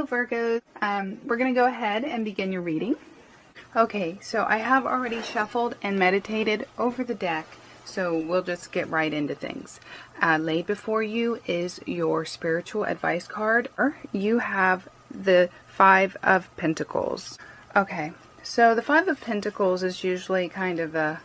Hello Virgo. We're going to go ahead and begin your reading. Okay, so I have already shuffled and meditated over the deck, so we'll just get right into things. Laid before you is your spiritual advice card. You have the Five of Pentacles. Okay, so the Five of Pentacles is usually kind of a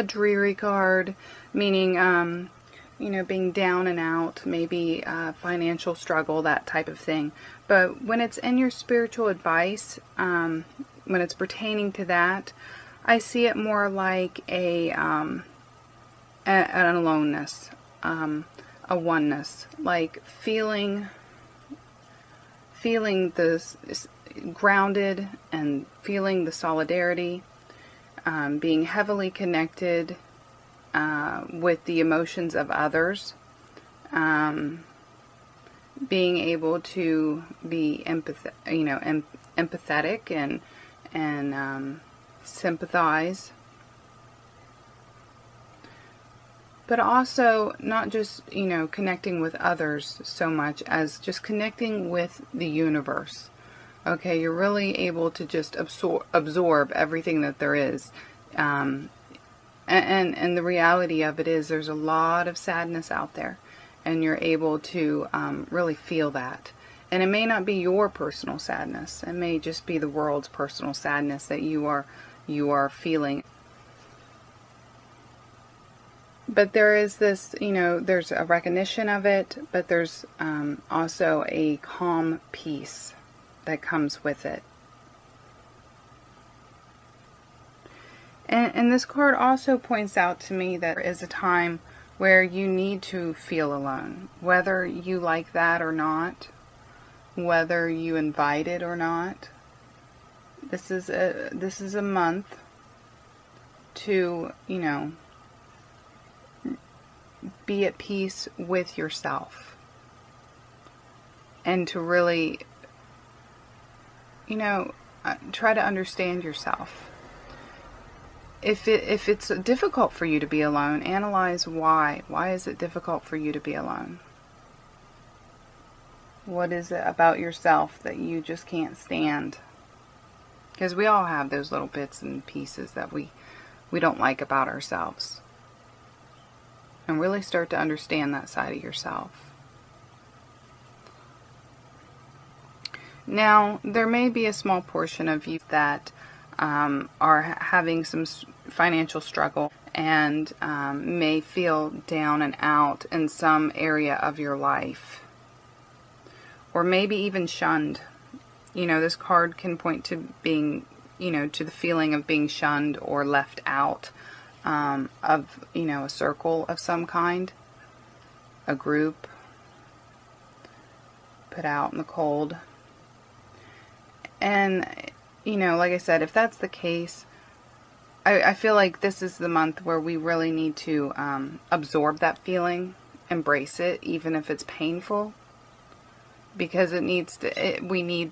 dreary card, meaning, you know, being down and out, maybe financial struggle, that type of thing. But when it's in your spiritual advice, when it's pertaining to that, I see it more like an aloneness, a oneness, like feeling this grounded and feeling the solidarity, being heavily connected with the emotions of others, being able to be empathetic and sympathize, but also not just, you know, connecting with others so much as just connecting with the universe. Okay, you're really able to just absorb everything that there is. And the reality of it is there's a lot of sadness out there, and you're able to really feel that. And it may not be your personal sadness. It may just be the world's personal sadness that you are feeling. But there is this, you know, there's a recognition of it, but there's also a calm peace that comes with it. And this card also points out to me that there is a time where you need to feel alone, whether you like that or not, whether you invite it or not. This is a month to, you know, be at peace with yourself and to really, you know, try to understand yourself. If it's difficult for you to be alone, analyze why. Why is it difficult for you to be alone? What is it about yourself that you just can't stand? Because we all have those little bits and pieces that we don't like about ourselves. And really start to understand that side of yourself. Now, there may be a small portion of you that are having some financial struggle and may feel down and out in some area of your life. Or maybe even shunned. You know, this card can point to being, you know, to the feeling of being shunned or left out of, you know, a circle of some kind, a group, put out in the cold. And, you know, like I said, if that's the case, I feel like this is the month where we really need to absorb that feeling, embrace it, even if it's painful, because it needs to. We need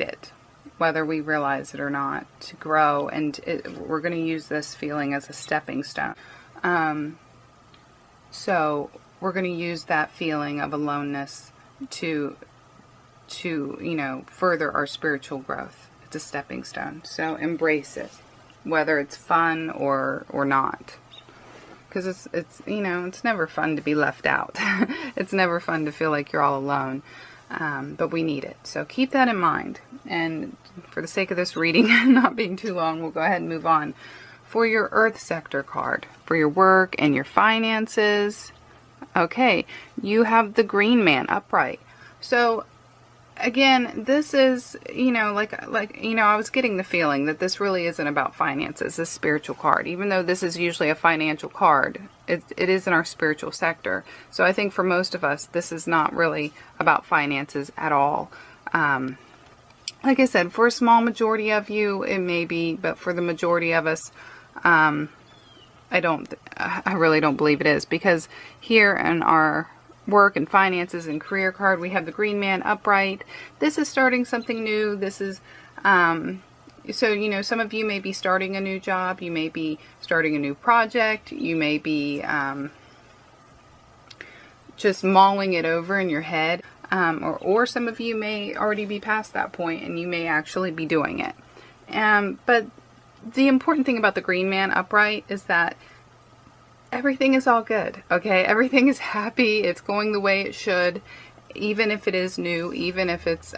it, whether we realize it or not, to grow. And we're going to use this feeling as a stepping stone. So we're going to use that feeling of aloneness to you know, further our spiritual growth. It's a stepping stone. So embrace it, whether it's fun or not. Because it's you know, it's never fun to be left out. It's never fun to feel like you're all alone. But we need it. So keep that in mind. And for the sake of this reading not being too long, we'll go ahead and move on. For your Earth Sector card, for your work and your finances, okay, you have the Green Man upright. So again, this is, you know, like you know, I was getting the feeling that this really isn't about finances, this spiritual card. Even though this is usually a financial card, it is in our spiritual sector. So I think for most of us, this is not really about finances at all. Like I said, for a small majority of you, it may be, but for the majority of us, I really don't believe it is, because here in our work and finances and career card, we have the Green Man upright. This is starting something new. This is, so, you know, some of you may be starting a new job. You may be starting a new project. You may be just mulling it over in your head. or some of you may already be past that point and you may actually be doing it. But the important thing about the Green Man upright is that everything is all good, okay? Everything is happy. It's going the way it should, even if it is new, even if it's,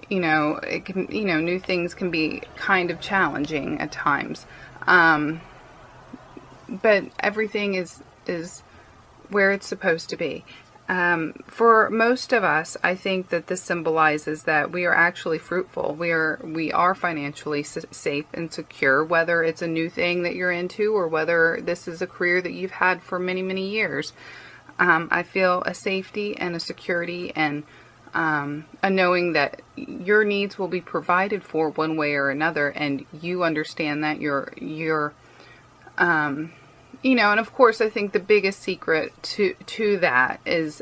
you know, it can, you know, new things can be kind of challenging at times. But everything is where it's supposed to be. For most of us, I think that this symbolizes that we are actually fruitful. We are financially safe and secure, whether it's a new thing that you're into or whether this is a career that you've had for many, many years. I feel a safety and a security and a knowing that your needs will be provided for one way or another, and you understand that you're you know, and of course I think the biggest secret to that is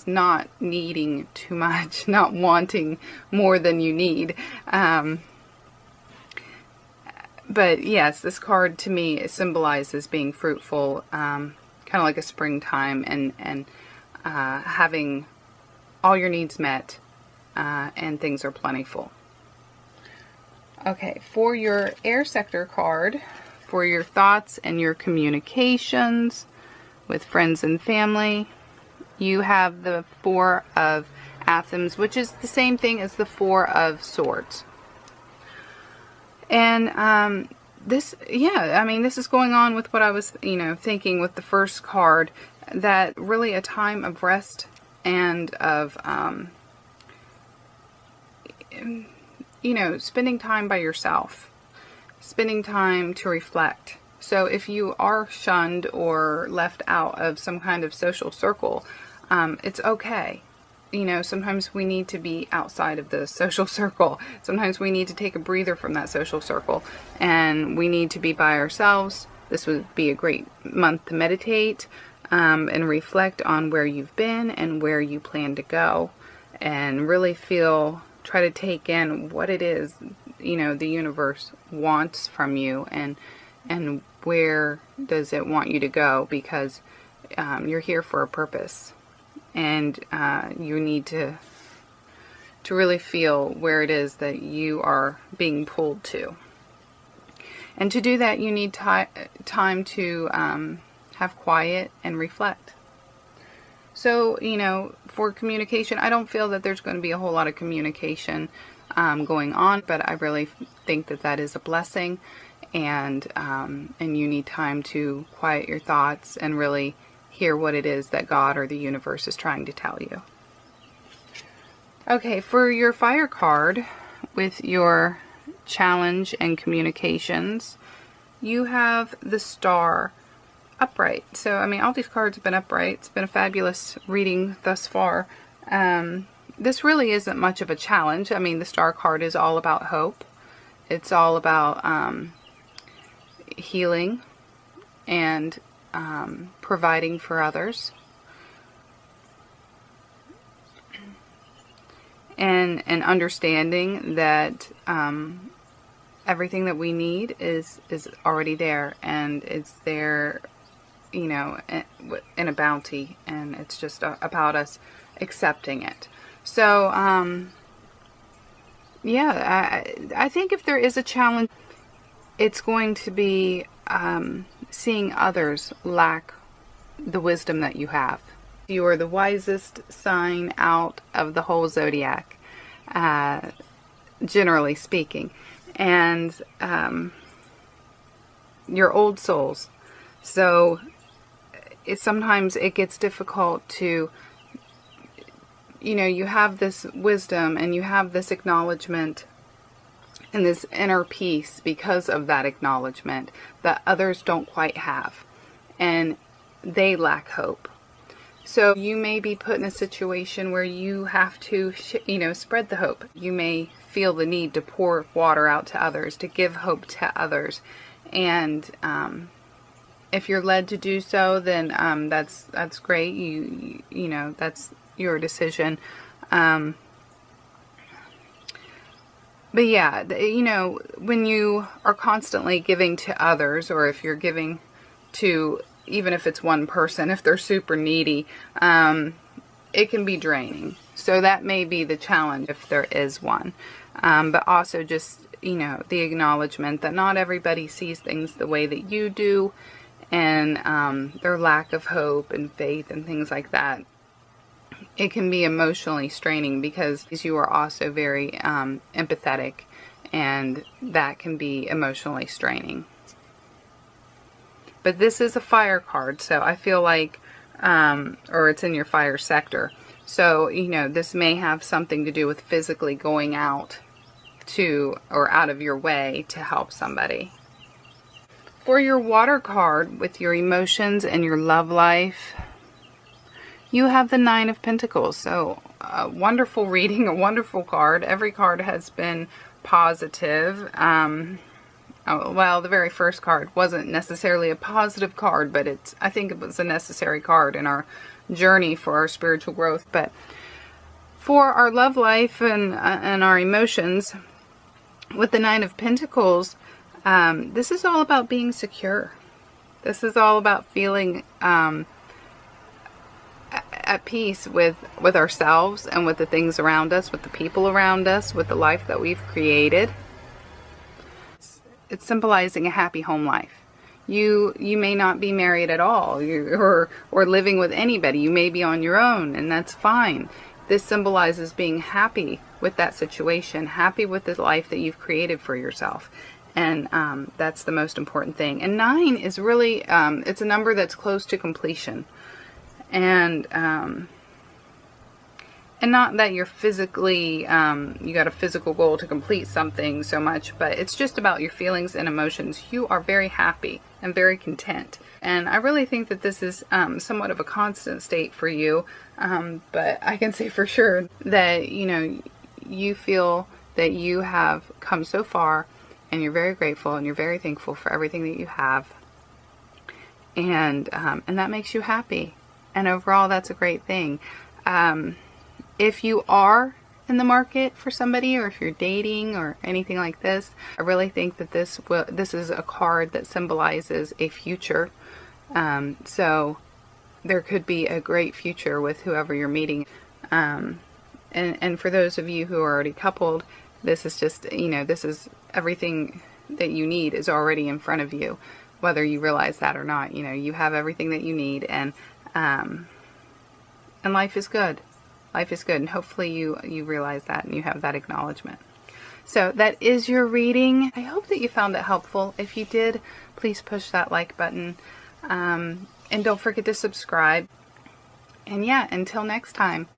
not needing too much, not wanting more than you need. But yes, this card to me symbolizes being fruitful, kind of like a springtime, and having all your needs met, and things are plentiful. Okay, for your air sector card, for your thoughts and your communications with friends and family, you have the Four of Athens, which is the same thing as the Four of Swords. And this, yeah, I mean, this is going on with what I was, you know, thinking with the first card, that really a time of rest and of, you know, spending time by yourself. Spending time to reflect. So if you are shunned or left out of some kind of social circle, it's okay. You know, sometimes we need to be outside of the social circle. Sometimes we need to take a breather from that social circle, and we need to be by ourselves. This would be a great month to meditate and reflect on where you've been and where you plan to go, and really try to take in what it is, you know, the universe wants from you, and where does it want you to go, because you're here for a purpose, and you need to really feel where it is that you are being pulled to. And to do that, you need time to have quiet and reflect. So, you know, for communication, I don't feel that there's going to be a whole lot of communication going on, but I really think that that is a blessing, and you need time to quiet your thoughts and really hear what it is that God or the universe is trying to tell you. Okay, for your fire card with your challenge and communications, you have the Star upright. So, I mean, all these cards have been upright. It's been a fabulous reading thus far. This really isn't much of a challenge. I mean, the Star card is all about hope. It's all about healing and providing for others. And understanding that everything that we need is already there, and it's there, you know, in a bounty, and it's just about us accepting it. So, yeah, I think if there is a challenge, it's going to be seeing others lack the wisdom that you have. You are the wisest sign out of the whole zodiac, generally speaking. And you're old souls. So sometimes it gets difficult to, you know, you have this wisdom and you have this acknowledgement and this inner peace because of that acknowledgement that others don't quite have. And they lack hope. So you may be put in a situation where you have to, you know, spread the hope. You may feel the need to pour water out to others, to give hope to others. And if you're led to do so, then that's great. You know, that's your decision. But yeah, you know, when you are constantly giving to others, or if you're giving to, even if it's one person, if they're super needy, it can be draining. So that may be the challenge if there is one. But also just, you know, the acknowledgement that not everybody sees things the way that you do, and their lack of hope and faith and things like that. It can be emotionally straining because you are also very empathetic, and that can be emotionally straining. But this is a fire card, so I feel like, or it's in your fire sector. So, you know, this may have something to do with physically going out to, or out of your way to help somebody. For your water card, with your emotions and your love life, you have the Nine of Pentacles. So, a wonderful reading, a wonderful card. Every card has been positive. Well, the very first card wasn't necessarily a positive card, but I think it was a necessary card in our journey for our spiritual growth. But for our love life and our emotions, with the Nine of Pentacles, this is all about being secure. This is all about feeling at peace with ourselves and with the things around us, with the people around us, with the life that we've created. It's symbolizing a happy home life. You may not be married at all, or living with anybody. You may be on your own, and that's fine. This symbolizes being happy with that situation, happy with the life that you've created for yourself. And that's the most important thing. And 9 is really, it's a number that's close to completion. And not that you're physically, you got a physical goal to complete something so much, but it's just about your feelings and emotions. You are very happy and very content. And I really think that this is somewhat of a constant state for you. But I can say for sure that, you know, you feel that you have come so far, and you're very grateful and you're very thankful for everything that you have. And that makes you happy. And overall, that's a great thing. If you are in the market for somebody, or if you're dating or anything like this, I really think that this is a card that symbolizes a future. So there could be a great future with whoever you're meeting. And for those of you who are already coupled, this is just, you know, this is everything that you need is already in front of you, whether you realize that or not. You know, you have everything that you need, and life is good. Life is good, and hopefully you realize that and you have that acknowledgement. So that is your reading. I hope that you found it helpful. If you did, please push that like button, and don't forget to subscribe. And yeah, until next time.